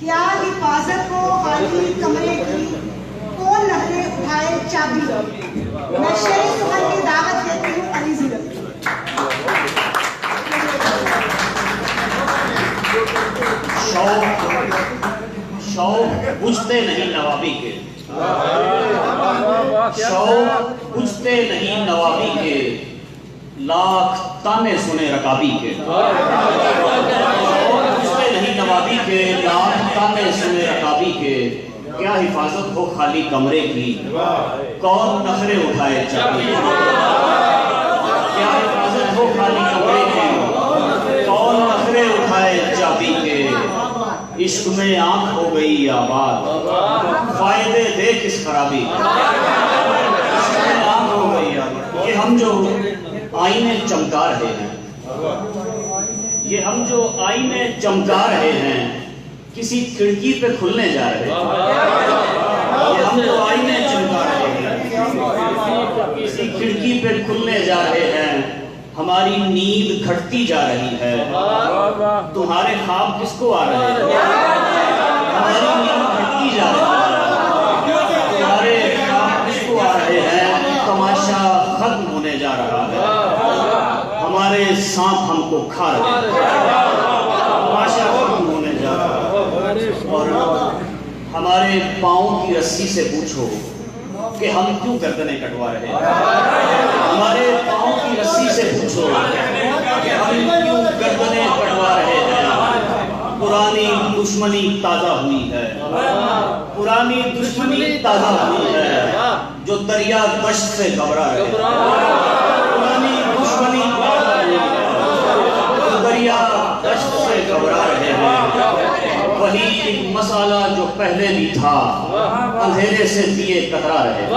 کیا حفاظت ہو خالی کمرے کی، کون نخرے اٹھائے چابی، میں شعر سخن کی دعوت دیتی ہوں علی ضلع۔ شوق بجھتے نہیں نوابی کے، شوق بجھتے نہیں نوابی کے، لاکھ تانے سنے رکابی کے، شوق بجھتے نہیں نوابی کے، لاکھ تانے سنے رکابی کے، کیا حفاظت ہو خالی کمرے کی، کون نخرے اٹھائے چابی کے، کیا حفاظت ہو خالی کمرے کی، کون نخرے اٹھائے چابی کے، عشق میں آنکھ ہو گئی آباد، فائدے دے کس خرابی، عشق میں آنکھ ہو گئی آباد۔ یہ ہم جو آئینے چمکا رہے ہیں، یہ ہم جو آئینے چمکا رہے ہیں، کسی کھڑکی پہ کھلنے جا رہے ہیں، یہ ہم جو آئینے چمکا رہے ہیں، کسی کھڑکی پہ کھلنے جا رہے ہیں، ہماری نیند گھٹتی جا رہی ہے، تمہارے خواب کس کو آ رہے ہیں، ہماری نیند گھٹتی جا رہی ہے، تمہارے خواب کس کو آ رہے ہیں، تماشا ختم ہونے جا رہا ہے، ہمارے سانپ ہم کو کھا رہے ہیں، تماشا ختم ہونے جا رہا ہے، اور ہمارے پاؤں کی رسی سے پوچھو کہ ہم کیوں گردنیں کٹوا رہے ہیں، ہمارے پاؤں کی رسی سے پوچھو کہ ہم کیوں گردنیں کٹوا رہے ہیں، پرانی دشمنی تازہ ہوئی ہے، پرانی دشمنی تازہ ہوئی ہے، جو دریا دشت سے گھبرا رہے ہیں، پرانی دشمنی تازہ ہوئی ہے، جو دریا دشت سے گھبرا رہے ہیں، وہی مسالہ جو پہلے بھی تھا، اندھیرے سے دیے کترا رہے ہیں۔